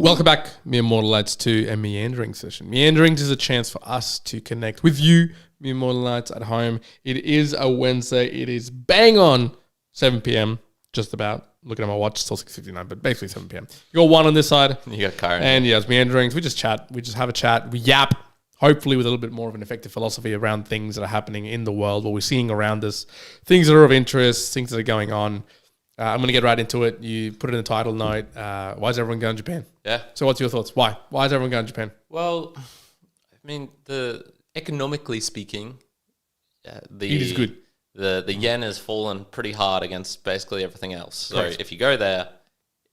Welcome back, mere mortalites, to a meandering session. Meanderings is a chance for us to connect with you, mere mortalites at home. It is a Wednesday. It is bang on 7 p.m. Just about. Looking at my watch, still 6:59, but basically 7 p.m. You got one on this side. You got Karen. And yeah, it's meanderings. We just chat. We just have a chat. We yap. Hopefully with a little bit more of an effective philosophy around things that are happening in the world, what we're seeing around us, things that are of interest, things that are going on. I'm going to get right into it. You put it in the title note. Why is everyone going to Japan? Yeah. So what's your thoughts? Why? Why is everyone going to Japan? Well, I mean, economically speaking, it is good. The yen has fallen pretty hard against basically everything else. So Correct. if you go there,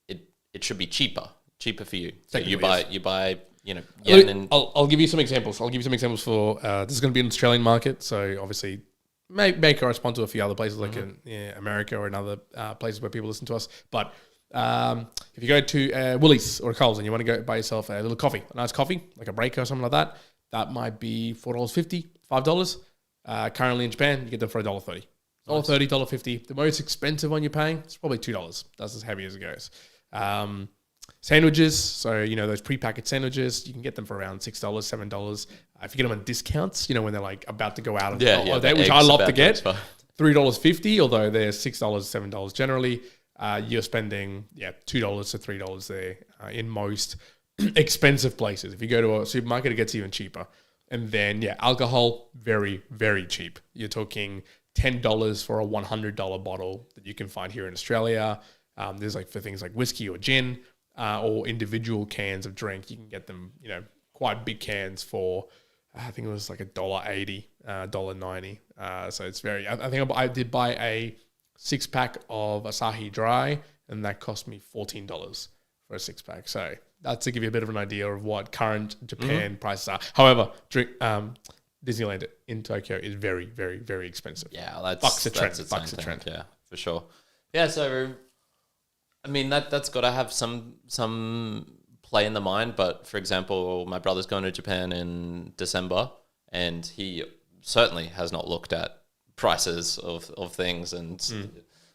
it should be cheaper for you. So you buy yen and I'll give you some examples. For this is going to be an Australian market, so obviously may correspond to a few other places like in America or in other places where people listen to us. But if you go to Woolies or Coles and you want to go buy yourself a little coffee, a nice coffee, like a breaker or something like that, that might be $4.50, $5. Currently in Japan, you get them for $1.30. $1.30, $1.50. The most expensive one you're paying, it's probably $2. That's as heavy as it goes. Sandwiches, so those pre-packaged sandwiches, you can get them for around $6, $7. If you get them on discounts, when they're like about to go out of the holiday, which I love to get, $3.50, although they're $6, $7 generally. You're spending $2 to $3 there in most expensive places. If you go to a supermarket, it gets even cheaper. And then alcohol, very, very cheap. You're talking $10 for a $100 bottle that you can find here in Australia. There's like for things like whiskey or gin. Or individual cans of drink, you can get them, quite big cans for, I think it was like $1.80, $1.90. So it's very, I think I did buy a 6-pack of Asahi Dry, and that cost me $14 for a 6-pack. So that's to give you a bit of an idea of what current Japan prices are. However, Disneyland in Tokyo is very, very, very expensive. Yeah, that's bucks a trend. Yeah, for sure. Yeah, so I mean, that's got to have some play in the mind. But for example, my brother's going to Japan in December, and he certainly has not looked at prices of things and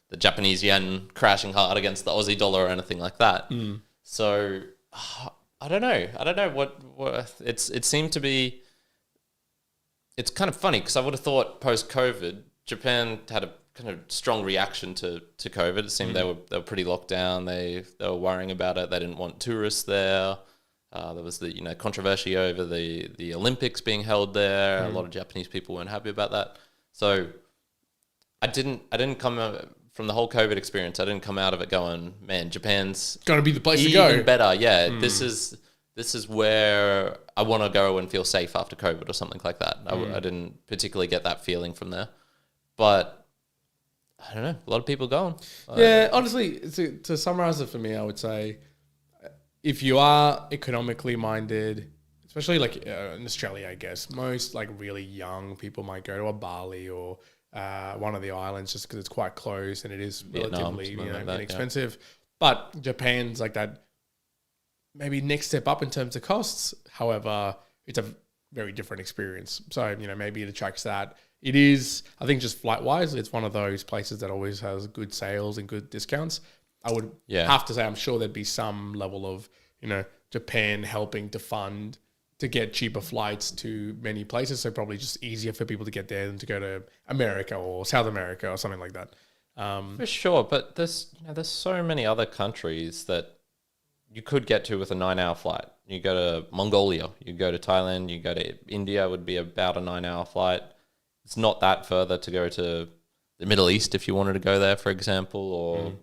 the Japanese yen crashing hard against the Aussie dollar or anything like that. So I don't know what it seemed to be. It's kind of funny because I would have thought post-COVID, Japan had a kind of strong reaction to COVID. It seemed they were pretty locked down. They were worrying about it. They didn't want tourists there. There was the controversy over the Olympics being held there. A lot of Japanese people weren't happy about that. So I didn't come from the whole COVID experience. I didn't come out of it going, man, Japan's Going to be the place to go. Even better. Yeah, this is where I want to go and feel safe after COVID or something like that. I didn't particularly get that feeling from there, but I don't know. A lot of people going. Yeah, honestly, to summarize it for me, I would say if you are economically minded, especially like in Australia, I guess, most like really young people might go to a Bali or one of the islands just because it's quite close and it is relatively inexpensive. Yeah. But Japan's like that maybe next step up in terms of costs. However, it's a very different experience. So, maybe it attracts that. It is, I think just flight-wise, it's one of those places that always has good sales and good discounts. I would have to say I'm sure there'd be some level of, Japan helping to fund to get cheaper flights to many places. So probably just easier for people to get there than to go to America or South America or something like that. For sure, but there's so many other countries that you could get to with a 9-hour flight. You go to Mongolia, you go to Thailand, you go to India, would be about a 9-hour flight. It's not that further to go to the Middle East if you wanted to go there, for example, or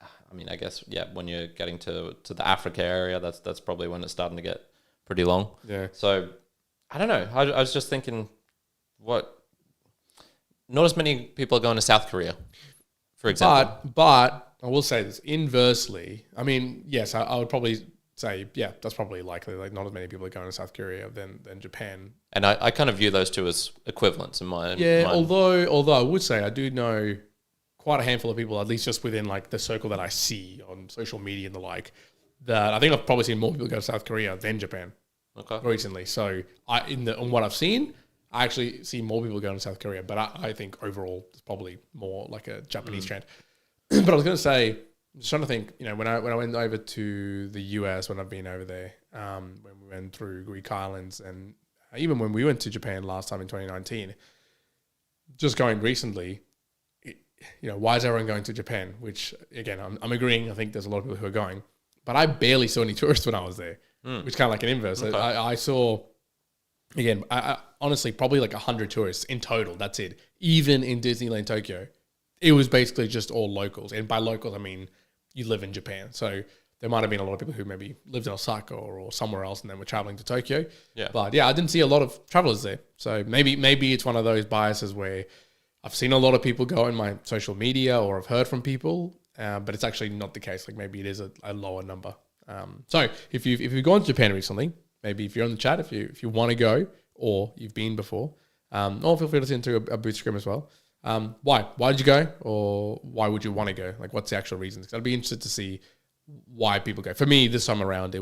I mean, I guess when you're getting to the Africa area, that's probably when it's starting to get pretty long. Yeah. So I don't know. I was just thinking, not as many people are going to South Korea, for example. But I will say this inversely. I mean, yes, I would probably say, that's probably likely. Like, not as many people are going to South Korea than Japan. And I kind of view those two as equivalents in my mind. Although I would say I do know quite a handful of people, at least just within like the circle that I see on social media and the like, that I think I've probably seen more people go to South Korea than Japan recently. So on what I've seen, I actually see more people going to South Korea, but I think overall it's probably more like a Japanese trend. But I was going to say, I'm just trying to think, when I went over to the US, when I've been over there, when we went through Greek islands, and even when we went to Japan last time in 2019, just going recently, why is everyone going to Japan? Which again, I'm agreeing. I think there's a lot of people who are going, but I barely saw any tourists when I was there, which kind of like an inverse. Okay. I saw, again, I honestly probably like 100 tourists in total. That's it. Even in Disneyland Tokyo, it was basically just all locals, and by locals I mean you live in Japan. So there might have been a lot of people who maybe lived in Osaka or somewhere else and then were traveling to Tokyo. Yeah. But yeah, I didn't see a lot of travelers there. So maybe it's one of those biases where I've seen a lot of people go in my social media or I've heard from people, but it's actually not the case. Like maybe it is a lower number. So if you've gone to Japan recently, maybe if you're on the chat, if you want to go or you've been before, or feel free to send to a Boostagram as well. Why did you go, or why would you want to go? Like, what's the actual reasons? I'd be interested to see why people go. For me, this time around,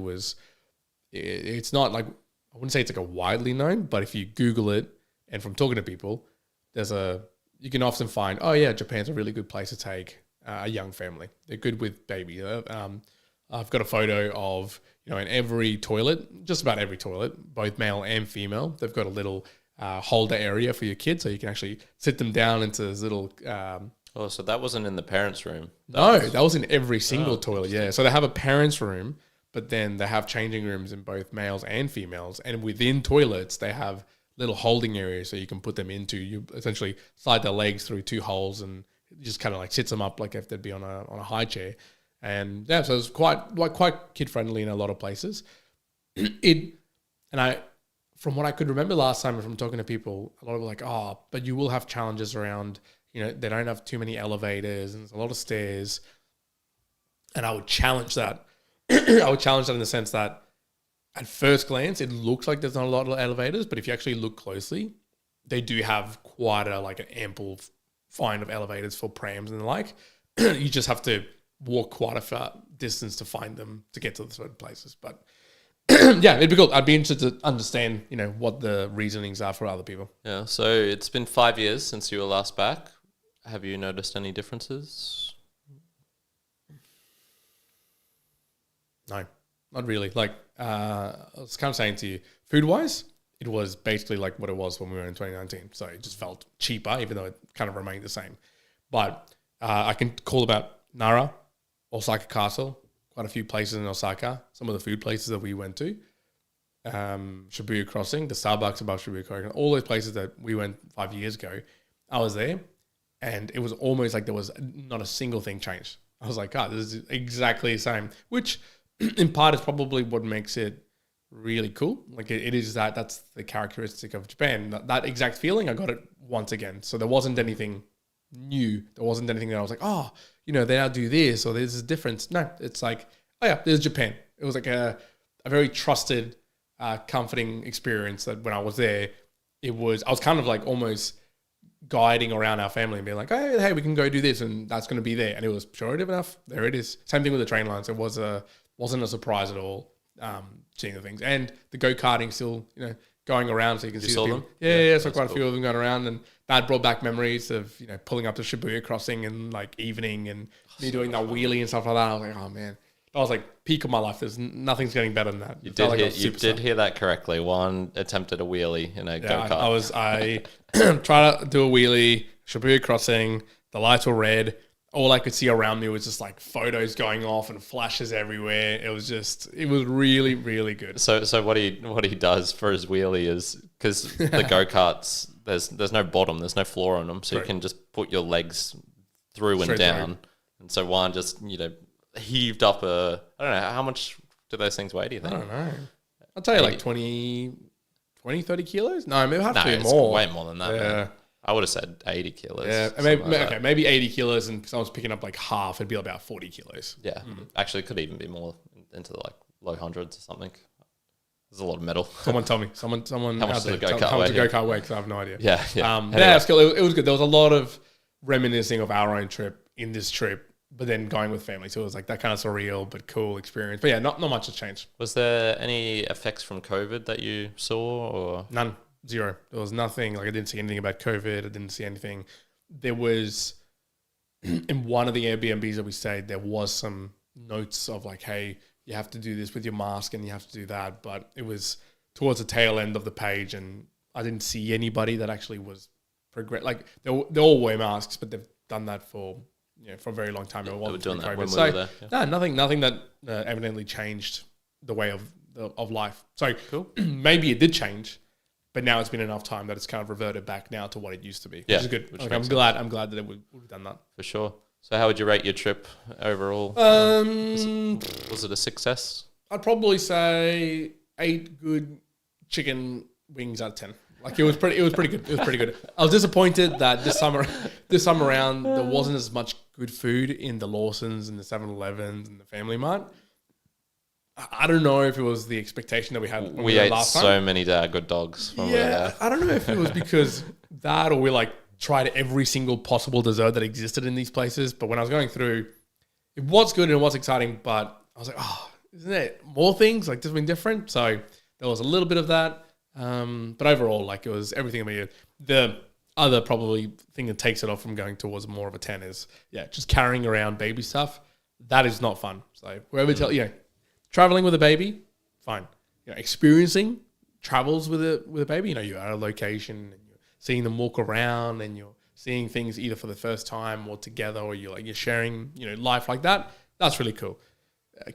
it's not like, I wouldn't say it's like a widely known, but if you Google it and from talking to people, you can often find, oh yeah, Japan's a really good place to take a young family. They're good with baby. I've got a photo of, in every toilet, just about every toilet, both male and female, they've got a little holder area for your kids, so you can actually sit them down into this little. So that wasn't in the parents' room. That was in every single toilet. Yeah, so they have a parents' room, but then they have changing rooms in both males and females, and within toilets they have little holding areas so you can put them into. You essentially slide their legs through two holes and just kind of like sits them up like if they'd be on a high chair, and yeah, so it's quite kid friendly in a lot of places. From what I could remember last time from talking to people, a lot of like, but you will have challenges around, they don't have too many elevators and there's a lot of stairs. And I would challenge that. I would challenge that in the sense that at first glance, it looks like there's not a lot of elevators, but if you actually look closely, they do have quite an ample find of elevators for prams and the like. You just have to walk quite a far distance to find them to get to the certain places. But yeah, it'd be cool. I'd be interested to understand, what the reasonings are for other people. Yeah. So it's been 5 years since you were last back. Have you noticed any differences? No, not really. Like, I was kind of saying to you, food-wise, it was basically like what it was when we were in 2019. So it just felt cheaper, even though it kind of remained the same. But I can call about Nara, Osaka Castle, quite a few places in Osaka, some of the food places that we went to, Shibuya Crossing, the Starbucks above Shibuya Crossing, all those places that we went 5 years ago, I was there, and it was almost like there was not a single thing changed. I was like, this is exactly the same, which in part is probably what makes it really cool. Like it is that's the characteristic of Japan. That exact feeling, I got it once again. So there wasn't anything new. There wasn't anything that I was like, they now do this or there's a difference. No, it's like, there's Japan. It was like a very trusted, comforting experience that when I was there, I was kind of like almost guiding around our family and being like, hey, we can go do this and that's going to be there. And it was sure enough, there it is. Same thing with the train lines. It wasn't a surprise at all, seeing the things. And the go-karting still, going around so you can see them. Yeah, so quite a few of them going around, and that brought back memories of pulling up to Shibuya Crossing and like evening and me doing that wheelie and stuff like that. I was like, oh man, that was like peak of my life. There's nothing's getting better than that. You did hear that correctly. Juan attempted a wheelie in a go-kart. I tried to do a wheelie, Shibuya Crossing. The lights were red. All I could see around me was just like photos going off and flashes everywhere. It was really, really good. So what he does for his wheelie is, because the go-karts, there's no bottom, there's no floor on them, so you can just put your legs through and down. And so Juan just, heaved up I don't know, how much do those things weigh, do you think? I don't know. I'll tell you 80. Like 20, 30 kilos? No, maybe it have to be more. Way more than that. Yeah. Man. I would have said 80 kilos. Yeah, maybe 80 kilos, and someone's picking up like half, it'd be about 40 kilos. Yeah, actually, it could even be more, into the like low hundreds or something. There's a lot of metal. Someone tell me. Someone. How much does a go-kart weigh? Because I have no idea. Yeah. Anyway. Yeah, it was good. There was a lot of reminiscing of our own trip in this trip, but then going with family. So it was like that kind of surreal but cool experience. But yeah, not much has changed. Was there any effects from COVID that you saw, or none? Zero. There was nothing. Like I didn't see anything about COVID. I didn't see anything. There was in one of the Airbnbs that we stayed, there was some notes of like, hey, you have to do this with your mask and you have to do that. But it was towards the tail end of the page, and I didn't see anybody that actually was like they all wear masks, but they've done that for for a very long time. They were doing that COVID. when we So were there. Yeah. no, nothing that evidently changed the way of life. So Cool. maybe it did change, but now it's been enough time that it's kind of reverted back now to what it used to be. Yeah, which is good. which Like, makes I'm glad that we've done that. For sure. So how would you rate your trip overall? Was it a success? I'd probably say 8 good chicken wings out of 10. Like it was pretty good. It was pretty good. I was disappointed that this time around there wasn't as much good food in the Lawsons and the 7-Elevens and the Family Mart. I don't know if it was the expectation that we had when we ate last time. so many good dogs when we were there. I don't know if it was because that or we like tried every single possible dessert that existed in these places. But when I was going through, it was good and it was exciting, but I was like, oh, isn't there more things like something different? So there was a little bit of that. But overall, like it was everything about it. The other probably thing that takes it off from going towards more of a 10 is, just carrying around baby stuff. That is not fun. So whoever traveling with a baby, fine. Experiencing travels with a baby, you're at a location and you're seeing them walk around and you're seeing things either for the first time or together, or you're sharing, life like that. That's really cool.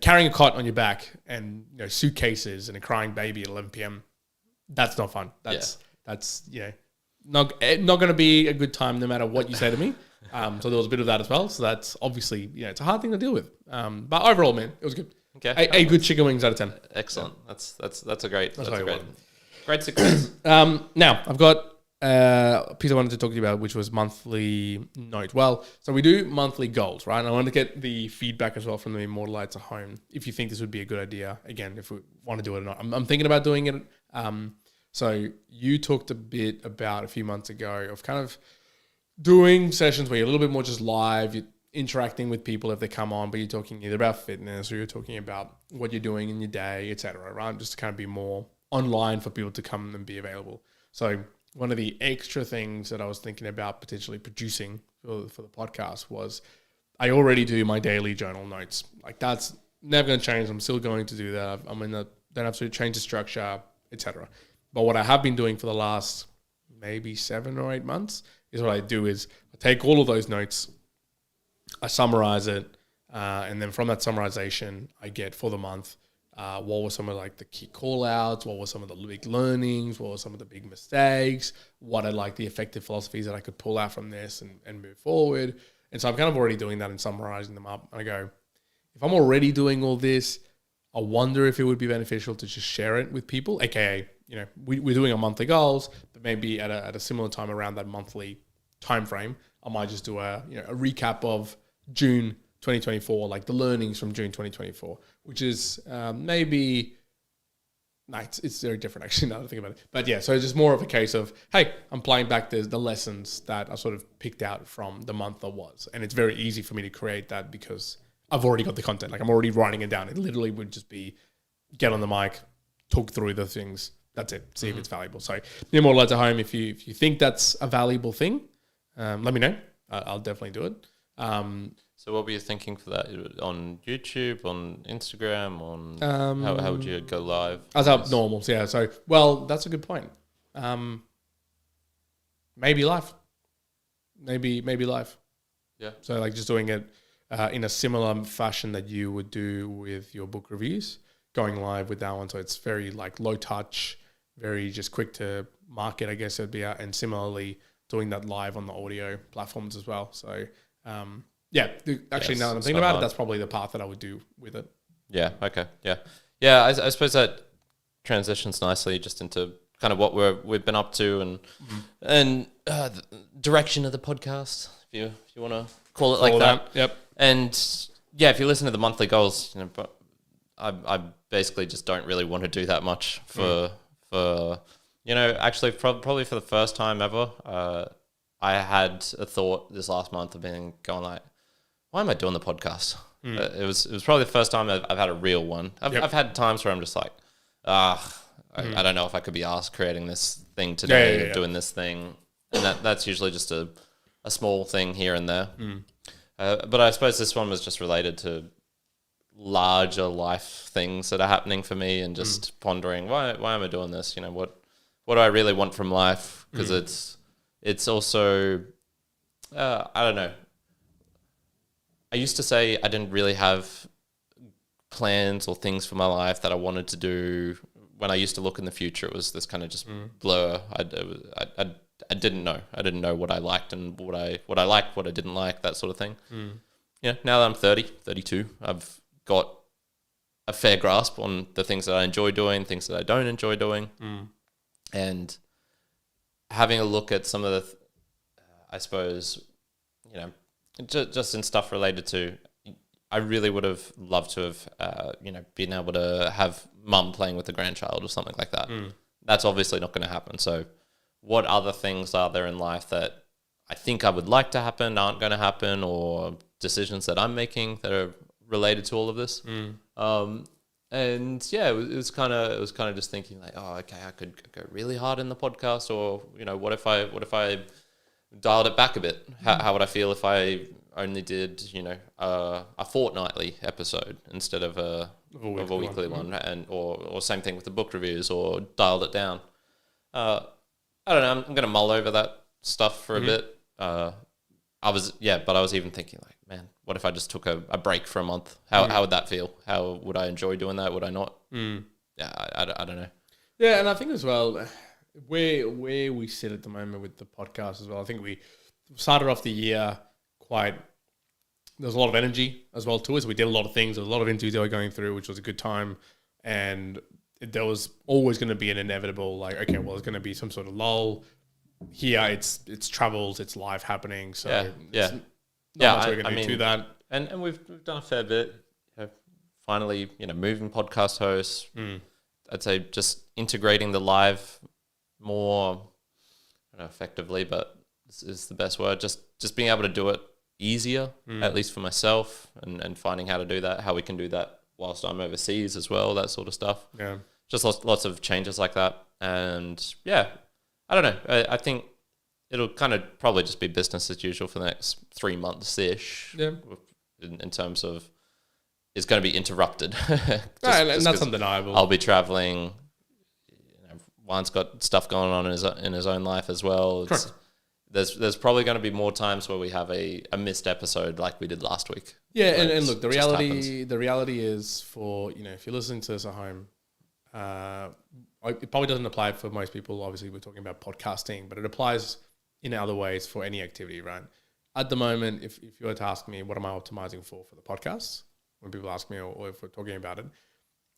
Carrying a cot on your back and suitcases and a crying baby at 11 p.m. That's not fun. That's not going to be a good time no matter what you say to me. So there was a bit of that as well. So that's obviously it's a hard thing to deal with. But overall, man, it was good. Okay, 8 good chicken wings out of 10. Excellent. Yeah. That's a great great success. Now I've got a piece I wanted to talk to you about, which was monthly note. Well, so we do monthly goals, right? And I wanted to get the feedback as well from the Immortalites at home. If you think this would be a good idea, again, if we want to do it or not, I'm thinking about doing it. So you talked a bit about a few months ago of kind of doing sessions where you're a little bit more just live, you're interacting with people if they come on, but you're talking either about fitness or you're talking about what you're doing in your day, etc. Right? Just to kind of be more online for people to come and be available. So one of the extra things that I was thinking about potentially producing for the podcast was I already do my daily journal notes. Like that's never going to change. I'm still going to do that. Don't have to change the structure, etc. But what I have been doing for the last maybe 7 or 8 months is what I do is I take all of those notes, I summarize it, and then from that summarization, I get for the month, what were some of like the key call outs, what were some of the big learnings, what were some of the big mistakes, what are like the effective philosophies that I could pull out from this and move forward. And so I'm kind of already doing that and summarizing them up. And I go, if I'm already doing all this, I wonder if it would be beneficial to just share it with people, aka, we're doing our monthly goals, but maybe at a similar time around that monthly time frame, I might just do a recap of June 2024, like the learnings from June 2024, which is it's very different actually now that I think about it. But yeah, so it's just more of a case of, hey, I'm playing back the lessons that I sort of picked out from the month that was. And it's very easy for me to create that because I've already got the content. Like I'm already writing it down. It literally would just be get on the mic, talk through the things. That's it. See if it's valuable. So the Immortalites at home, if you think that's a valuable thing, let me know. I'll definitely do it. So what were you thinking for that? On YouTube, on Instagram, on how would you go live? As up normals, yeah. So, well, that's a good point. Maybe live. Maybe live. Yeah. So like just doing it in a similar fashion that you would do with your book reviews, going live with that one. So it's very like low touch, very just quick to market, I guess it'd be out. And similarly doing that live on the audio platforms as well. So, now that I'm thinking about it, that's probably the path that I would do with it. Yeah. Okay. Yeah. Yeah. I suppose that transitions nicely just into kind of what we've been up to and the direction of the podcast, if you want to call it like that. Yep. And yeah, if you listen to the monthly goals, but I basically just don't really want to do that much for actually probably for the first time ever. I had a thought this last month of going like, why am I doing the podcast? It was probably the first time I've had a real one. I've had times where I'm just like, I don't know if I could be asked creating this thing today, doing this thing. And that's usually just a small thing here and there. But I suppose this one was just related to larger life things that are happening for me, and just pondering why am I doing this? What do I really want from life? Because it's also I don't know. I used to say I didn't really have plans or things for my life that I wanted to do. When I used to look in the future, it was this kind of just blur. I didn't know. I didn't know what I liked and what I liked, what I didn't like, that sort of thing. Now that I'm 32, I've got a fair grasp on the things that I enjoy doing, things that I don't enjoy doing, and having a look at some of the, I suppose, just in stuff related to, I really would have loved to have, been able to have mum playing with a grandchild or something like that. That's obviously not going to happen. So what other things are there in life that I think I would like to happen, aren't going to happen, or decisions that I'm making that are related to all of this? And yeah, it was kind of just thinking like, oh, okay, I could go really hard in the podcast, or what if I dialed it back a bit? How would I feel if I only did a fortnightly episode instead of a weekly one, and or same thing with the book reviews, or dialed it down? I don't know. I'm going to mull over that stuff for a bit. But I was even thinking like, man, what if I just took a break for a month? How would that feel? How would I enjoy doing that? Would I not? Yeah, I don't know. Yeah, and I think as well, where we sit at the moment with the podcast as well, I think we started off the year there's a lot of energy as well to us. We did a lot of things. There was a lot of interviews that we were going through, which was a good time. And there was always going to be an inevitable, like, okay, well, there's going to be some sort of lull. Here, it's travels, it's life happening. So not much we're going to do to that. And we've done a fair bit. Finally, moving podcast hosts. I'd say just integrating the live more, I don't know, effectively, but this is the best word. Just being able to do it easier, at least for myself, and finding how to do that, how we can do that whilst I'm overseas as well, that sort of stuff. Yeah. Just lots of changes like that. And yeah, I don't know. I think it'll kind of probably just be business as usual for the next 3 months-ish. Yeah. In terms of, it's going to be interrupted. And that's undeniable. I'll be traveling. Juan's got stuff going on in his own life as well. There's probably going to be more times where we have a missed episode like we did last week. Yeah, and look, the reality is for, if you're listening to this at home, it probably doesn't apply for most people. Obviously, we're talking about podcasting, but it applies in other ways for any activity, right? At the moment, if you were to ask me, what am I optimizing for the podcast? When people ask me, or if we're talking about it,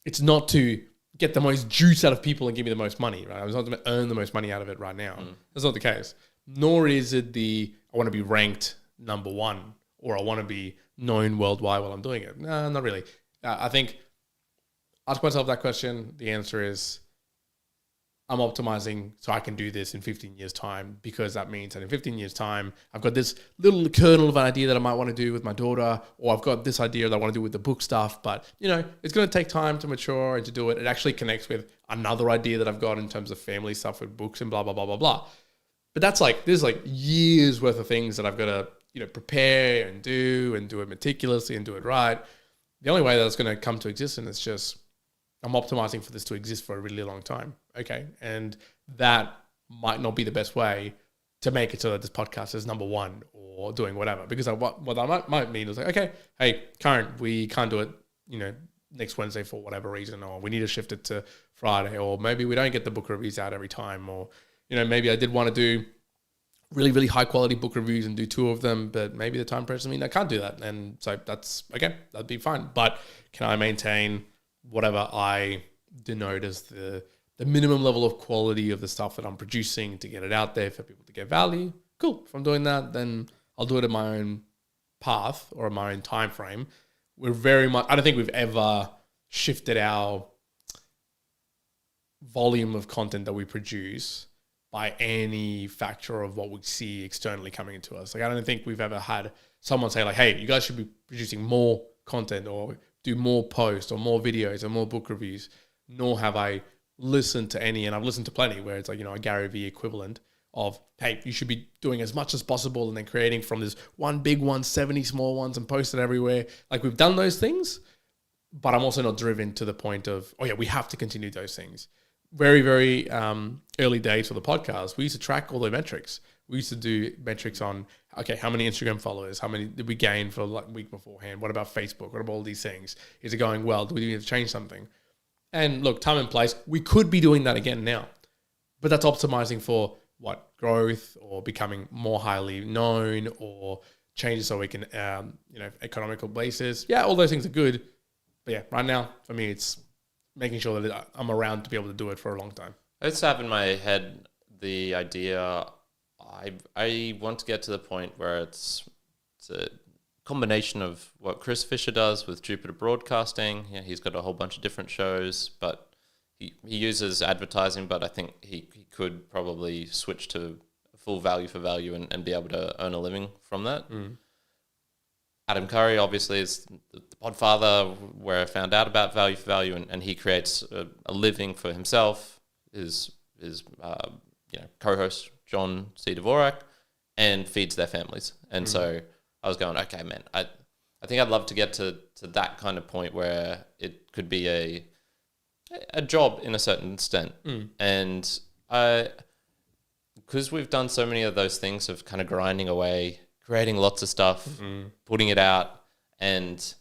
it's not to get the most juice out of people and give me the most money, right? I was not going to earn the most money out of it right now. That's not the case. Nor is it I want to be ranked number one, or I want to be known worldwide while I'm doing it. No, not really. I think, ask myself that question. The answer is, I'm optimizing so I can do this in 15 years' time, because that means that in 15 years' time, I've got this little kernel of an idea that I might want to do with my daughter, or I've got this idea that I want to do with the book stuff. But, it's going to take time to mature and to do it. It actually connects with another idea that I've got in terms of family stuff with books and blah, blah, blah, blah, blah. But there's years worth of things that I've got to, prepare and do it meticulously and do it right. The only way that it's going to come to existence is just, I'm optimizing for this to exist for a really long time. Okay. And that might not be the best way to make it so that this podcast is number one or doing whatever. Because what that might mean is like, okay, hey, Karen, we can't do it, next Wednesday for whatever reason, or we need to shift it to Friday, or maybe we don't get the book reviews out every time, or, maybe I did want to do really, really high quality book reviews and do 2 of them, but maybe the time pressures mean I can't do that. And so that's, okay, that'd be fine. But can I maintain whatever I denote as the minimum level of quality of the stuff that I'm producing to get it out there for people to get value? Cool. If I'm doing that, then I'll do it in my own path or in my own time frame. I don't think we've ever shifted our volume of content that we produce by any factor of what we see externally coming into us. Like, I don't think we've ever had someone say like, hey, you guys should be producing more content or do more posts or more videos or more book reviews. Nor have I listened to any, and I've listened to plenty where it's like, a Gary Vee equivalent of, hey, you should be doing as much as possible and then creating from this one big one, 70 small ones and post it everywhere. Like we've done those things, but I'm also not driven to the point of, oh yeah, we have to continue those things. Very, very early days for the podcast, we used to track all the metrics. We used to do metrics on, okay, how many Instagram followers? How many did we gain for like a week beforehand? What about Facebook? What about all these things? Is it going well? Do we need to change something? And look, time and place, we could be doing that again now. But that's optimizing for what? Growth or becoming more highly known or changes so we can, economical basis. Yeah, all those things are good. But yeah, right now, for me, it's making sure that I'm around to be able to do it for a long time. I just have in my head the idea, I want to get to the point where it's a combination of what Chris Fisher does with Jupiter Broadcasting. Yeah, he's got a whole bunch of different shows, but he uses advertising, but I think he could probably switch to full value for value and be able to earn a living from that. Adam Curry obviously is the podfather where I found out about value for value, and he creates a living for himself, his co-host John C. Dvorak, and feeds their families. And so I was going, okay, man, I think I'd love to get to that kind of point where it could be a job in a certain extent. And because we've done so many of those things of kind of grinding away, creating lots of stuff, putting it out, and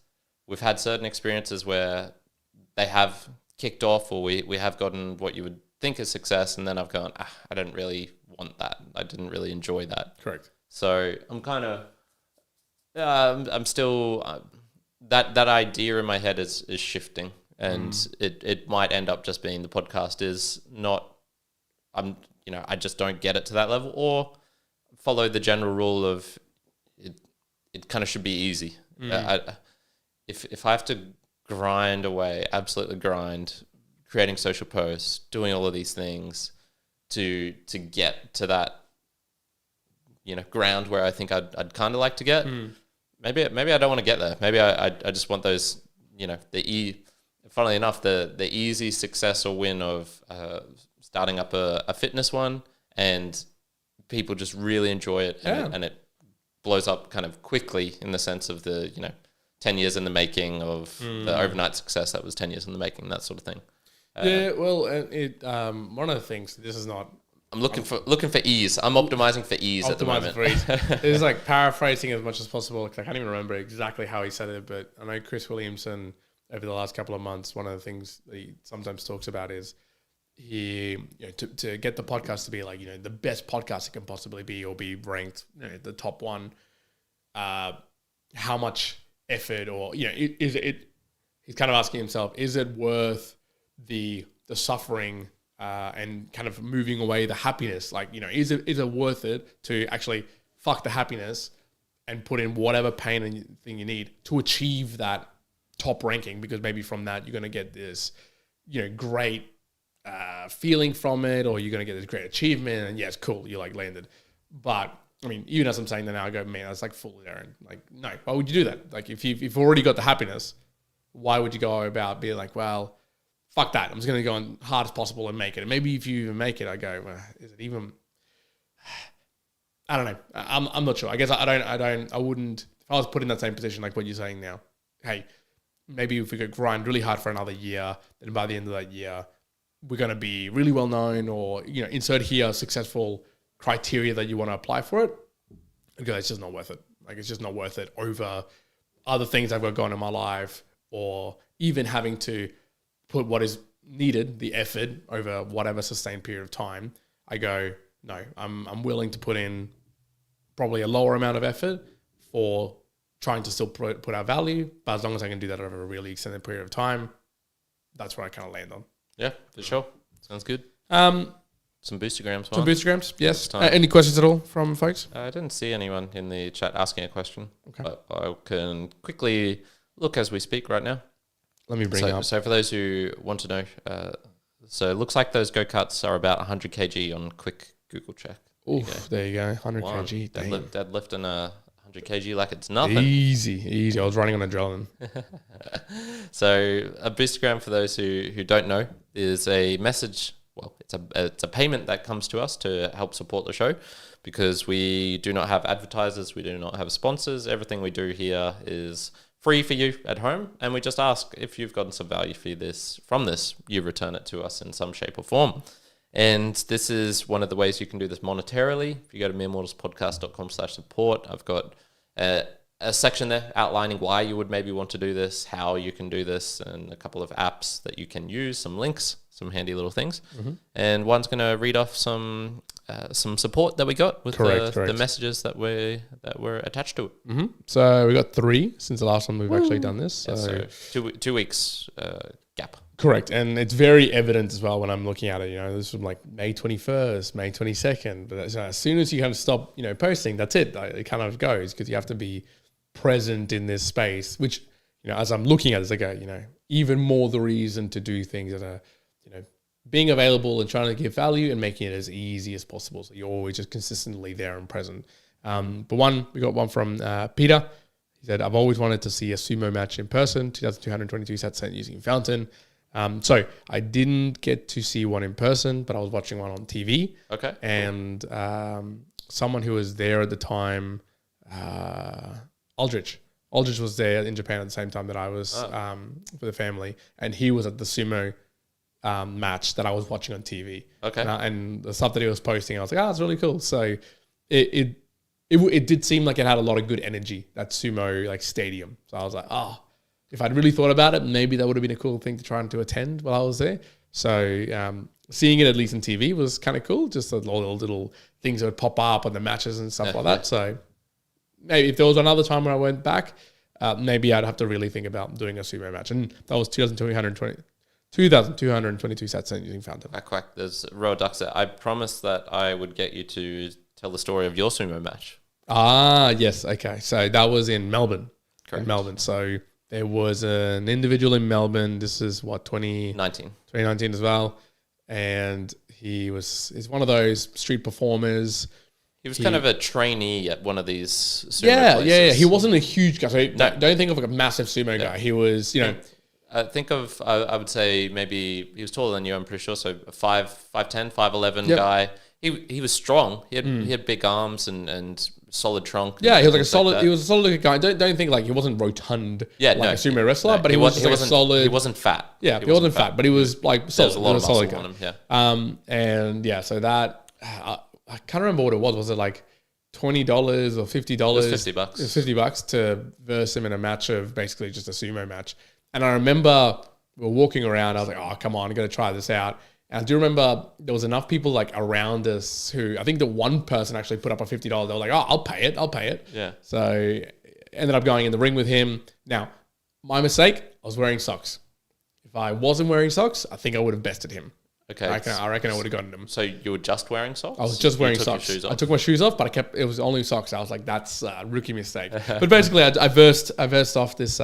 we've had certain experiences where they have kicked off, or we have gotten what you would think is success, and then I've gone, I didn't really want that. I didn't really enjoy that. Correct. So I'm kind of, I'm still, that idea in my head is shifting, and it might end up just being the podcast is not, I just don't get it to that level, or follow the general rule of it kind of should be easy. If I have to grind away, absolutely grind, creating social posts, doing all of these things to get to that, ground where I think I'd kind of like to get. Maybe I don't want to get there. Maybe I just want those, funnily enough, the easy success or win of starting up a fitness one, and people just really enjoy it, and it blows up kind of quickly in the sense of the 10 years in the making of the overnight success that was 10 years in the making, that sort of thing. One of the things, this is not, I'm looking for ease. I'm optimizing for ease at the moment. It's like paraphrasing as much as possible, because I can't even remember exactly how he said it, but I know Chris Williamson over the last couple of months, one of the things that he sometimes talks about is he, to get the podcast to be like, the best podcast it can possibly be, or be ranked the top one, how much effort, or is it, he's kind of asking himself, is it worth the suffering and kind of moving away the happiness? Like, is it worth it to actually fuck the happiness and put in whatever pain and thing you need to achieve that top ranking? Because maybe from that you're going to get this great feeling from it, or you're going to get this great achievement, and it's cool, you like landed. But I mean, even as I'm saying that now, I go, man, that's like full Aaron. Like, no, why would you do that? Like, if you've already got the happiness, why would you go about being like, well, fuck that, I'm just going to go on hard as possible and make it? And maybe if you even make it, I go, well, is it even? I don't know. I'm not sure. I guess I wouldn't, if I was put in that same position like what you're saying now, hey, maybe if we could grind really hard for another year, then by the end of that year, we're going to be really well known, or, insert here successful criteria that you want to apply for it. Okay, it's just not worth it. Like, it's just not worth it over other things I've got going in my life, or even having to put what is needed, the effort, over whatever sustained period of time. I go, no, I'm willing to put in probably a lower amount of effort for trying to still put out value, but as long as I can do that over a really extended period of time, that's where I kind of land on. Yeah, for sure. Sounds good. Some Boostagrams. Some Boostagrams, yes. Any questions at all from folks? I didn't see anyone in the chat asking a question. Okay. But I can quickly look as we speak right now. Let me bring it up. So for those who want to know, so it looks like those go-karts are about 100 kg on quick Google check. There you go. 100 kg. Deadlifting a 100 kg like it's nothing. Easy. I was running on adrenaline. So a Boostagram, for those who don't know, is a message it's a payment that comes to us to help support the show, because we do not have advertisers, we do not have sponsors. Everything we do here is free for you at home, and we just ask if you've gotten some value from this, you return it to us in some shape or form. And this is one of the ways you can do this monetarily. If you go to meremortalspodcast.com/support, I've got a section there outlining why you would maybe want to do this, how you can do this, and a couple of apps that you can use, some links, some handy little things. And one's going to read off some support that we got with the messages that were attached to it. So we got 3 since the last time we've actually done this. So 2 weeks gap. Correct. And it's very evident as well when I'm looking at it. This was like May 21st, May 22nd. But as soon as you kind of stop, posting, that's it. It kind of goes, because you have to be present in this space, which, as I'm looking at it, it's like even more the reason to do things that are, being available and trying to give value and making it as easy as possible. So you're always just consistently there and present. But we got one from Petar. He said, I've always wanted to see a sumo match in person, 2,222 sets sent using Fountain. So I didn't get to see one in person, but I was watching one on TV. Okay. And someone who was there at the time, Aldrich was there in Japan at the same time that I was for the family, and he was at the sumo match that I was watching on TV. Okay. And the stuff that he was posting, I was like, it's really cool. So it did seem like it had a lot of good energy, that sumo stadium. So I was like, if I'd really thought about it, maybe that would have been a cool thing to try and to attend while I was there. So seeing it at least on TV was kind of cool. Just all the little things that would pop up on the matches and stuff like that. So maybe if there was another time where I went back, maybe I'd have to really think about doing a sumo match. And that was 2,222 sets using Fountain. Quack. There's Roa Ducks there. I promised that I would get you to tell the story of your sumo match. Yes. Okay. So that was in Melbourne. Correct. In Melbourne. So there was an individual in Melbourne. This is 2019 as well. And he's one of those street performers. He was kind of a trainee at one of these sumo places. Yeah. He wasn't a huge guy. So don't think of like a massive sumo guy. He was, think of, I would say maybe he was taller than you, I'm pretty sure. So a 5'10", 5'11" guy. He was strong. He had big arms and solid trunk. Yeah, he was like a solid. He was a solid looking guy. Don't think like he wasn't rotund. Yeah, like a sumo wrestler, but he was solid. He wasn't fat. Yeah, he wasn't fat, but he was like solid. There was a lot of muscle on him. Yeah. So that I can't remember what it was. Was it like $20 or $50? It was $50. It was $50 to verse him in a match of basically just a sumo match. And I remember we were walking around. I was like, oh, come on, I got to try this out. And I do remember there was enough people like around us who, I think the one person actually put up a $50. They were like, oh, I'll pay it. Yeah. So ended up going in the ring with him. Now, my mistake, I was wearing socks. If I wasn't wearing socks, I think I would have bested him. Okay. I reckon I would have gotten him. So you were just wearing socks? I was just wearing socks. I took my shoes off, but it was only socks. I was like, that's a rookie mistake. But basically, I versed off this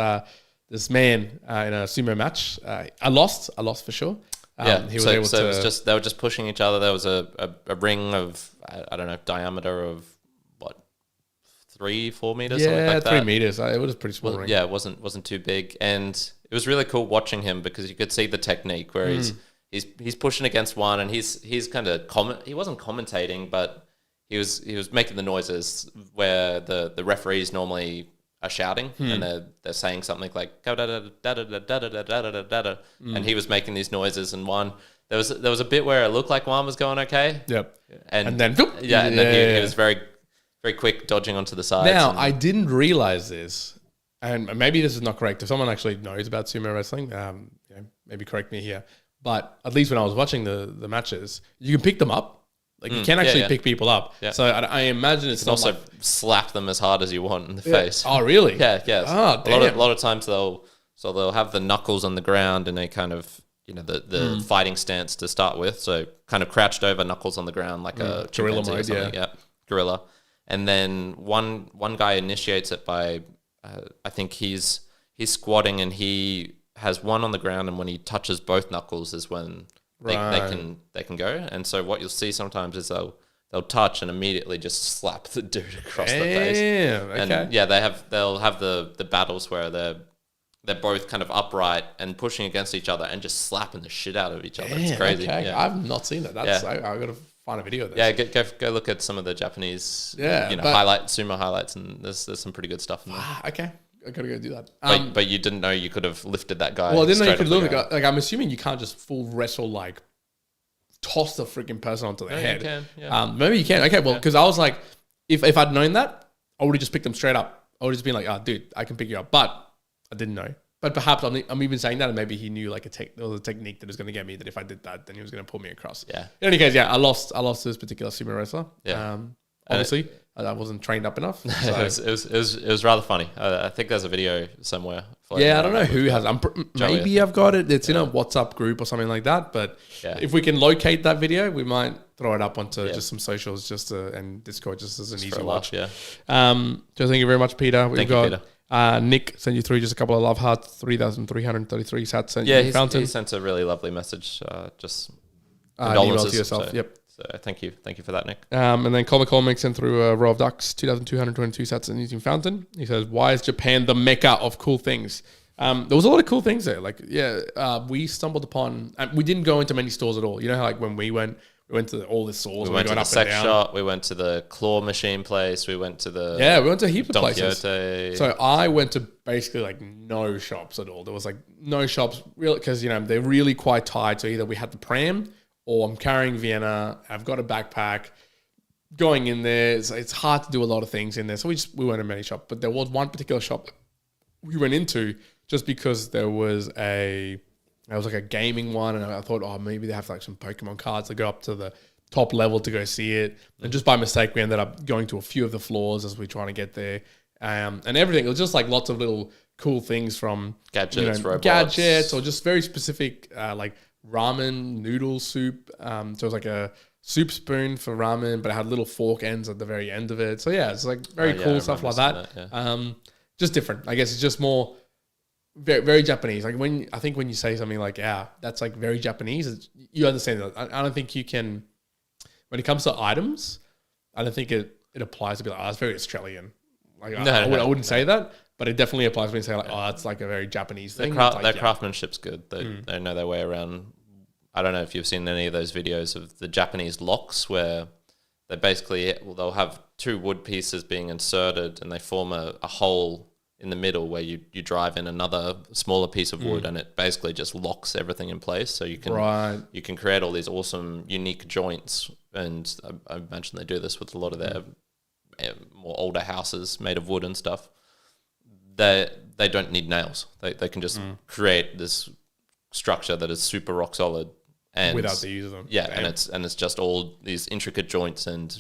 man in a sumo match. I lost for sure. He was able to. It was just, they were just pushing each other. There was a ring of, I don't know, diameter of what, 3-4 meters? Yeah, something like 3 meters. It was a pretty small ring. Yeah, it wasn't too big, and it was really cool watching him because you could see the technique where he's pushing against one, and he's kind of he wasn't commentating, but he was making the noises where the referees normally are shouting and they're saying something like da da da da da da da da da da da da, and he was making these noises. And there was a bit where it looked like one was going okay. Yep. And then he was very very quick dodging onto the sides. Now I didn't realize this, and maybe this is not correct. If someone actually knows about sumo wrestling, maybe correct me here. But at least when I was watching the matches, you can pick them up. Like you can actually pick people up. Yeah. So I imagine it's not also slap them as hard as you want in the face. Oh, really? Yeah. Oh, damn. A lot of times they'll have the knuckles on the ground and they kind of, the fighting stance to start with. So kind of crouched over, knuckles on the ground like a gorilla mode. Yeah, gorilla. And then one guy initiates it by, I think he's squatting and he has one on the ground, and when he touches both knuckles is when they can go. And so what you'll see sometimes is they'll touch and immediately just slap the dude across the face. Okay. And they'll have the battles where they're they're both kind of upright and pushing against each other and just slapping the shit out of each other. It's crazy. Okay. Yeah. I've not seen that. That's I got to find a video of this. Yeah, go look at some of the Japanese, sumo highlights, and there's some pretty good stuff in there. Okay. I gotta go do that. But you didn't know you could have lifted that guy. Well, I didn't know you could lift the guy. Like, I'm assuming you can't just full wrestle, like, toss the freaking person onto the head. You can, yeah. Maybe you can. Okay, well, because I was like, if I'd known that, I would have just picked them straight up. I would have just been like, oh, dude, I can pick you up. But I didn't know. But perhaps I'm even saying that, and maybe he knew like there was a technique that was going to get me. That if I did that, then he was going to pull me across. Yeah. In any case, I lost this particular sumo wrestler. Yeah. Obviously, I wasn't trained up enough. So. it was rather funny. I think there's a video somewhere. Yeah, I don't know who has. Maybe I've got it. It's in a WhatsApp group or something like that. But if we can locate that video, we might throw it up onto just some socials, and Discord, just as an easy watch. Yeah. So thank you very much, Peter. Thank you, Peter. Nick sent you through just a couple of love hearts, 3,333 sats. He sent a really lovely message. Just email to yourself. So, yep. So thank you for that, Nick. And then Cole McCormick sent through a row of ducks, 2,222 sats and using fountain. He says, "Why is Japan the mecca of cool things?" There was a lot of cool things there. Like, we stumbled upon. We didn't go into many stores at all. You know how like when we went to all the stores. We went to the sex shop. We went to the claw machine place. We went to the we went to a heap of places. Quixote. So I went to basically like no shops at all. There was like no shops really because they're really quite tied. So either we had the pram or I'm carrying Vienna. I've got a backpack. Going in there, it's hard to do a lot of things in there. So we went to many shops, but there was one particular shop we went into just because there was like a gaming one, and I thought, maybe they have like some Pokemon cards to go up to the top level to go see it. And just by mistake, we ended up going to a few of the floors as we were trying to get there. And everything, it was just like lots of little cool things from gadgets, robots. Gadgets, or just very specific like ramen noodle soup. So it was like a soup spoon for ramen, but it had little fork ends at the very end of it. So yeah, it's like very cool stuff like that. Just different. I guess it's just more very, very Japanese. Like when you say something like, that's like very Japanese, you understand that. I don't think you can, when it comes to items, I don't think it applies to be like, it's very Australian. Like I wouldn't say that, but it definitely applies when you say like, it's like a very Japanese thing. Their craftsmanship's good. They know their way around. I don't know if you've seen any of those videos of the Japanese locks where they basically, they'll have two wood pieces being inserted and they form a hole in the middle where you drive in another smaller piece of wood and it basically just locks everything in place. So you can create all these awesome, unique joints. And I imagine they do this with a lot of their more older houses made of wood and stuff. They don't need nails. They can just create this structure that is super rock solid. And without the use of them. Yeah, and it's just all these intricate joints and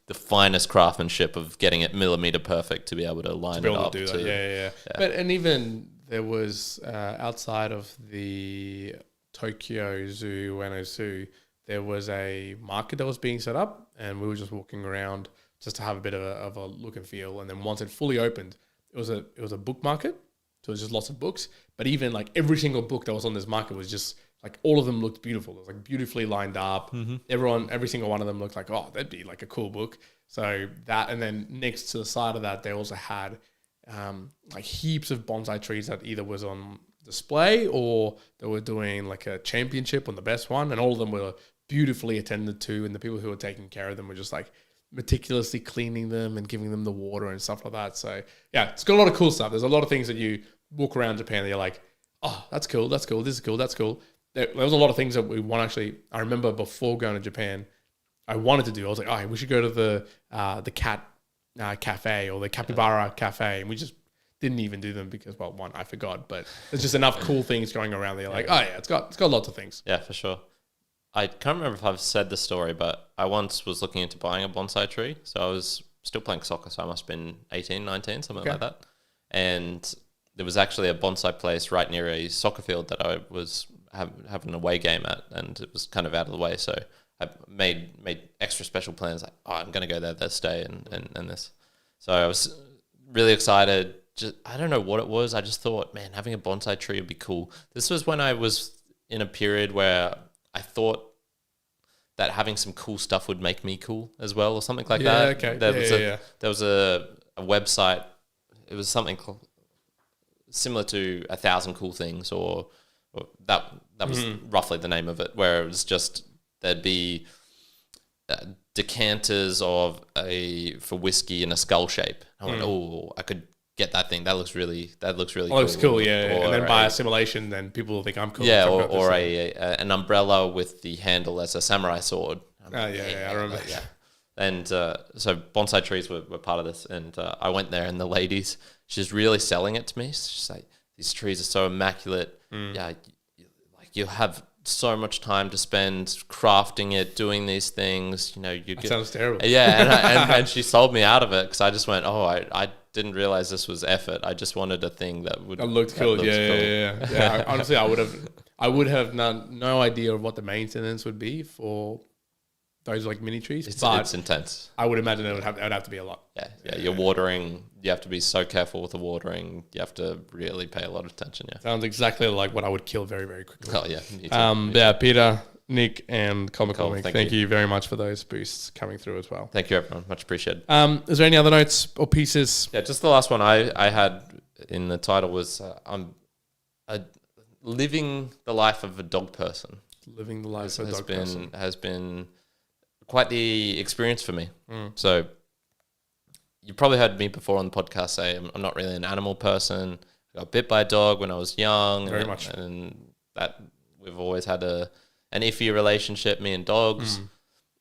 the finest craftsmanship of getting it millimeter perfect to be able to line it up. Yeah. But and even there was outside of the Tokyo Zoo, Ueno Zoo, there was a market that was being set up, and we were just walking around just to have a bit of a look and feel. And then once it fully opened, it was a book market, so it was just lots of books. But even like every single book that was on this market was just like all of them looked beautiful. It was like beautifully lined up. Every single one of them looked like, that'd be like a cool book. So that, and then next to the side of that, they also had like heaps of bonsai trees that either was on display or they were doing like a championship on the best one. And all of them were beautifully attended to. And the people who were taking care of them were just like meticulously cleaning them and giving them the water and stuff like that. So yeah, it's got a lot of cool stuff. There's a lot of things that you walk around Japan and you're like, that's cool. This is cool. That's cool. There was a lot of things that we want actually. I remember before going to Japan, I wanted to do. I was like, we should go to the cat cafe or the capybara cafe, and we just didn't even do them because, well, one, I forgot, but there's just enough cool things going around there. Like, it's got lots of things. Yeah, for sure. I can't remember if I've said this story, but I once was looking into buying a bonsai tree. So I was still playing soccer, so I must have been 18, 19, something like that. And there was actually a bonsai place right near a soccer field that I was having an away game at, and it was kind of out of the way. So I made extra special plans like, I'm going to go there this day and this. So I was really excited. I don't know what it was. I just thought, man, having a bonsai tree would be cool. This was when I was in a period where I thought that having some cool stuff would make me cool as well, or something like that. Okay. There was a website. It was something called, similar to 1,000 Cool Things, or that was roughly the name of it, where it was just there'd be decanters for whiskey in a skull shape. I went, oh, I could get that thing. That looks really cool. Looks cool, yeah. And then by assimilation, then people will think I'm cool. Yeah, or an umbrella with the handle as a samurai sword. I remember. Yeah. And so bonsai trees were part of this. And I went there, and the ladies, she's really selling it to me. She's like, these trees are so immaculate. Yeah, you have so much time to spend crafting it, doing these things. That sounds terrible. Yeah, and she sold me out of it because I just went, I didn't realize this was effort. I just wanted a thing that looked cool. Yeah. Honestly, I would have no idea of what the maintenance would be for those like mini trees. It's intense. I would imagine it would have to be a lot. Yeah. You're watering. You have to be so careful with the watering. You have to really pay a lot of attention. Yeah. Sounds exactly like what I would kill very, very quickly. Oh yeah. Me too. Petar, Nick, and Cole McCormick. Thank you very much for those boosts coming through as well. Thank you, everyone. Much appreciated. Is there any other notes or pieces? Yeah, just the last one I had in the title was I'm living the life of a dog person. Living the life of a dog person has been quite the experience for me. So you probably heard me before on the podcast say I'm not really an animal person. I got bit by a dog when I was young. Very much. And that we've always had an iffy relationship, me and dogs.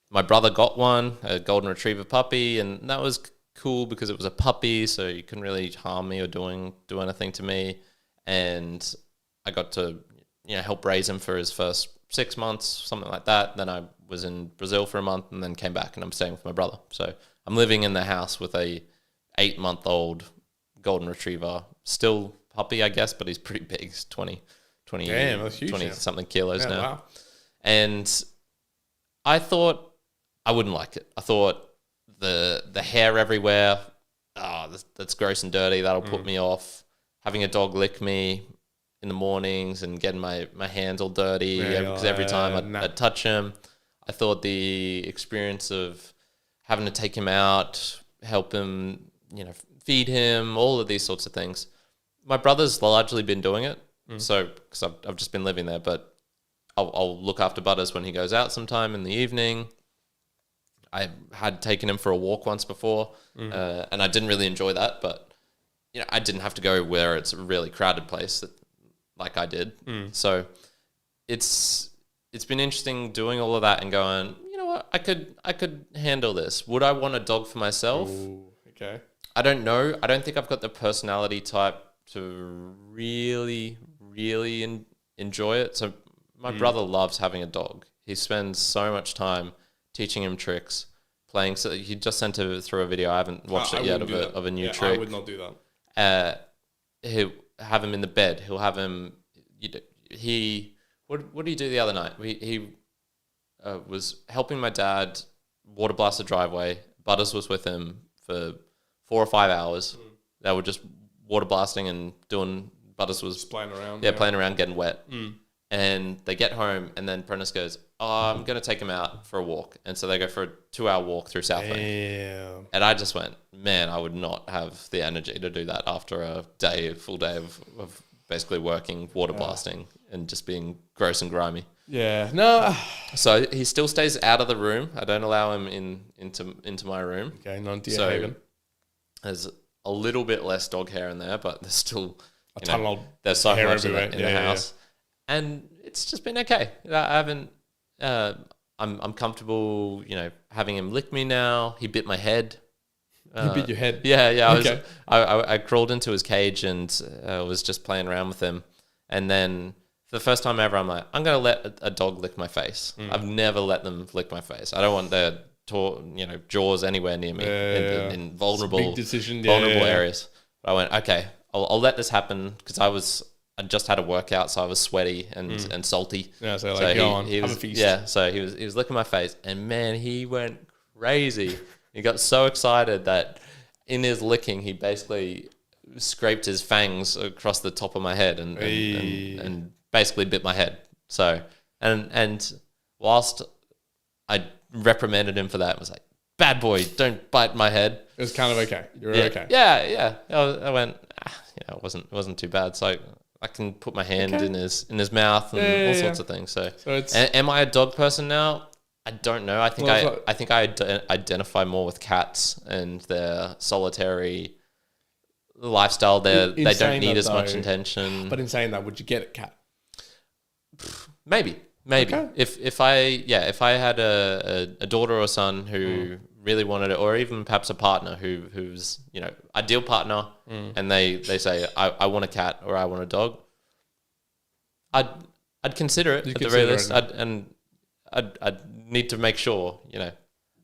My brother got one, a golden retriever puppy, and that was cool because it was a puppy, so you couldn't really harm me or do anything to me. And I got to help raise him for his first 6 months, something like that. Then I was in Brazil for a month and then came back, and I'm staying with my brother. So I'm living in the house with a 8-month-old golden retriever, still puppy, I guess, but he's pretty big. He's 20 Damn, that's huge 20 something kilos now. Wow. And I thought I wouldn't like it. I thought the hair everywhere, that's gross and dirty. That'll put me off. Having a dog lick me in the mornings and getting my hands all dirty because every time I'd touch him. I thought the experience of having to take him out, help him, feed him, all of these sorts of things. My brother's largely been doing it, so because I've just been living there, but I'll look after Butters when he goes out sometime in the evening. I had taken him for a walk once before, and I didn't really enjoy that, but I didn't have to go where it's a really crowded place like I did. So it's been interesting doing all of that and going, you know what, I could handle this. Would I want a dog for myself? Ooh, okay. I don't know. I don't think I've got the personality type to really, really enjoy it. So my brother loves having a dog. He spends so much time teaching him tricks, playing. So he just sent through a video. I haven't watched it yet of a new trick. I would not do that. He'll have him in the bed. He'll have him. What did he do the other night? He was helping my dad water blast the driveway. Butters was with him for 4 or 5 hours. They were just water blasting and doing. Butters was just playing around. Yeah, playing around, getting wet. And they get home, and then Prentice goes, I'm going to take him out for a walk. And so they go for a 2-hour walk through Southland. And I just went, man, I would not have the energy to do that after a full day of basically working, water blasting, and just being gross and grimy. Yeah, no. So he still stays out of the room. I don't allow him into my room. Okay, not into your haven. There's a little bit less dog hair in there, but there's still a ton of there's so hair much in the house. And it's just been okay. I haven't. I'm comfortable. Having him lick me now. He bit my head. He bit your head. Yeah. Okay. I crawled into his cage and was just playing around with him. And then for the first time ever, I'm like, I'm gonna let a dog lick my face. I've never let them lick my face. I don't want their jaws anywhere near me in vulnerable, big decision, vulnerable areas. But I went, okay, I'll let this happen because I just had a workout, so I was sweaty and salty. Yeah, so go on, have a feast. Yeah, so he was licking my face, and man, he went crazy. He got so excited that in his licking, he basically scraped his fangs across the top of my head and basically bit my head. So and whilst I reprimanded him for that, I was like, bad boy, don't bite my head. It was kind of okay. You were Yeah. okay. Yeah. I went, it wasn't too bad. So I can put my hand in his mouth and all sorts of things. So it's am I a dog person now? I don't know. I think I think I identify more with cats and their solitary lifestyle. They don't need as much attention. But in saying that, would you get a cat? Maybe. Okay. If I had a daughter or son who really wanted it, or even perhaps a partner who's ideal partner, and they say I want a cat or I want a dog, I'd consider it at the very least. I'd need to make sure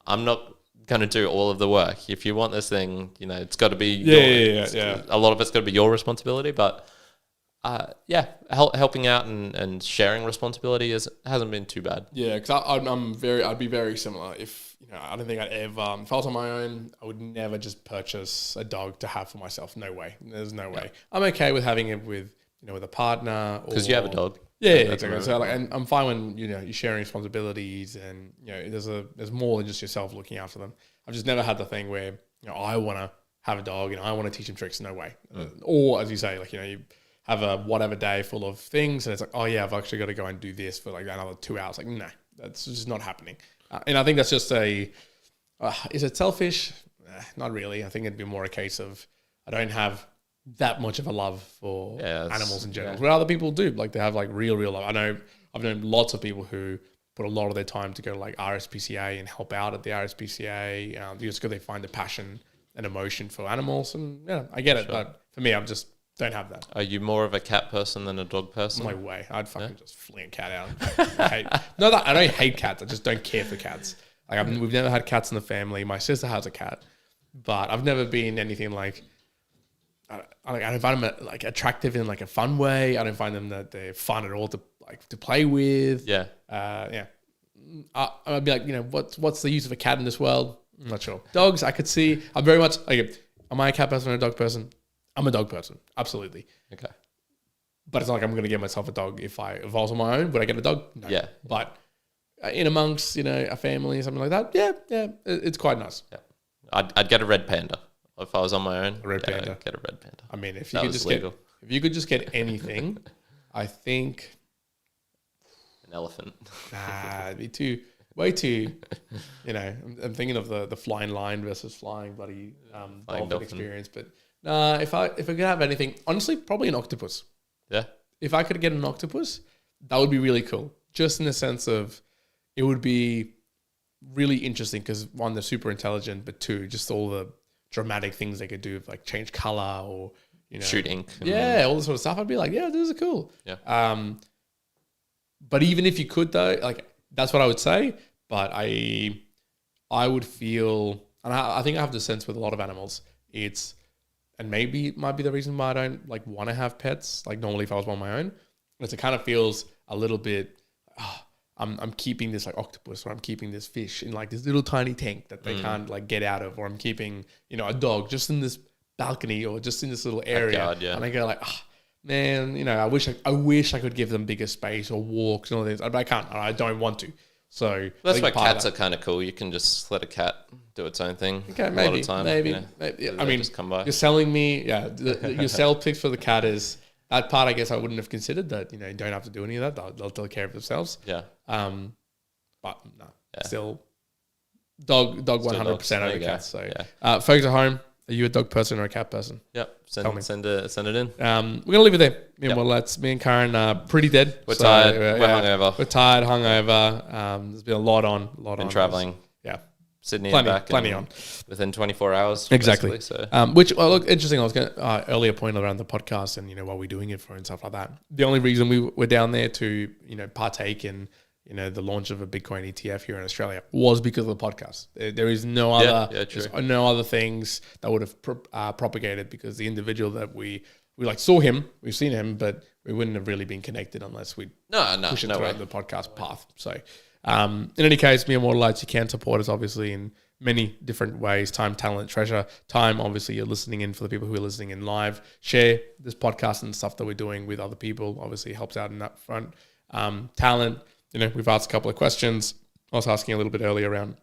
I'm not going to do all of the work. If you want this thing, it's got to be a lot of it's got to be your responsibility, but. Helping out and sharing responsibility hasn't been too bad. Yeah, because I'd be very similar. If I don't think I'd ever, if I was on my own, I would never just purchase a dog to have for myself. No way. There's no way. I'm okay with having it with with a partner because you have a dog. Yeah, exactly. So and I'm fine when you're sharing responsibilities and there's more than just yourself looking after them. I've just never had the thing where I want to have a dog and I want to teach him tricks. No way. Or as you say, you have a whatever day full of things and it's like, oh yeah, I've actually got to go and do this for another 2 hours. No, that's just not happening. And I think that's just is it selfish? Not really. I think it'd be more a case of I don't have that much of a love for animals in general. Where other people do, they have real love. I've known lots of people who put a lot of their time to go to RSPCA and help out at the RSPCA just because they find a passion and emotion for animals. And I get it, but for me, I'm just don't have that. Are you more of a cat person than a dog person? No way. I'd fucking just fling a cat out. I don't hate cats. I just don't care for cats. We've never had cats in the family. My sister has a cat, but I've never been anything I don't find them attractive in a fun way. I don't find them that they're fun at all to play with. Yeah. I'd be what's the use of a cat in this world? I'm not sure. Dogs, I could see. I'm very much am I a cat person or a dog person? I'm a dog person, absolutely. Okay. But it's not I'm going to get myself a dog if I was on my own. Would I get a dog? No. Yeah. But in amongst a family or something like that, yeah, it's quite nice. Yeah. I'd get a red panda if I was on my own. A red panda. I'd get a red panda. I mean, if you could just get anything, I think an elephant. Nah, it'd be way too. I'm thinking of the flying lion versus flying bloody dolphin experience, but. If I could have anything, honestly, probably an octopus. Yeah. If I could get an octopus, that would be really cool. Just in the sense of it would be really interesting because one, they're super intelligent, but two, just all the dramatic things they could do, change color or shoot ink. Yeah, all this sort of stuff. I'd be this is cool. Yeah. But even if you could though, that's what I would say. But I would feel, and I think I have the sense with a lot of animals, and maybe it might be the reason why I don't want to have pets. Normally if I was on my own, it kind of feels a little bit, I'm keeping this octopus or I'm keeping this fish in this little tiny tank that they can't get out of, or I'm keeping, a dog just in this balcony or just in this little area. Backyard, yeah. And I go man, I wish I could give them bigger space or walks and all this, but I can't, I don't want to. So that's why cats are kind of cool. You can just let a cat do its own thing. Okay, a lot of time, maybe. I mean, just come by. You're selling me, your sell pitch for the cat is that part. I guess I wouldn't have considered that. You don't have to do any of that. They'll take care of themselves. Yeah. But no, still dog 100% over cats. So, yeah. Folks at home, are you a dog person or a cat person? Yep. Send it in. We're gonna leave it there. Me and Karen are pretty dead. We're tired. We're hungover. We're tired, hungover. There's been a lot on. Been traveling. Yeah. Sydney plenty, and back. Plenty on. Within 24 hours. Exactly. So. Which, look, interesting. I was going to earlier point around the podcast and, what we're doing it for and stuff like that. The only reason we were down there to, partake in, the launch of a Bitcoin ETF here in Australia was because of the podcast. There is no other, there's no other things that would have propagated, because the individual that we saw him, we've seen him, but we wouldn't have really been connected unless we push it through the podcast path. So, in any case, me and Mortalites, you can support us obviously in many different ways. Time, talent, treasure. Time, obviously, you're listening in for the people who are listening in live. Share this podcast and stuff that we're doing with other people. Obviously, helps out in that front. Talent, we've asked a couple of questions. I was asking a little bit earlier around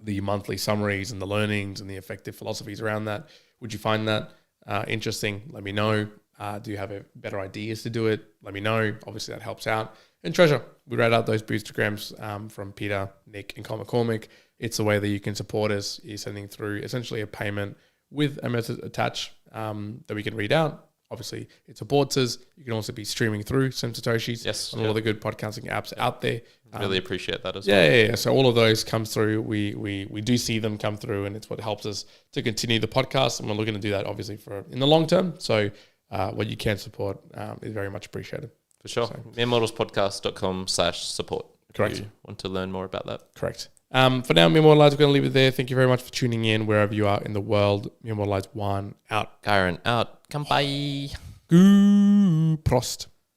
the monthly summaries and the learnings and the effective philosophies around that. Would you find that interesting? Let me know. Do you have a better ideas to do it? Let me know. Obviously, that helps out. And Treasure, we read out those Boostagrams from Petar, Nick, and Cole McCormick. It's a way that you can support us. You're sending through essentially a payment with a message attached that we can read out. Obviously, it supports us. You can also be streaming through some Satoshis on all the good podcasting apps out there. Really appreciate that as well. Yeah. So all of those come through. We do see them come through, and it's what helps us to continue the podcast. And we're looking to do that, obviously, for in the long term. So what you can support is very much appreciated. For sure. So, meremodelspodcast.com/support. Correct. If you want to learn more about that. Correct. For now, Mere Mortal Lives, we're going to leave it there. Thank you very much for tuning in wherever you are in the world. Mere Mortal Lives 1 out. Kyron out. Come bye. Prost.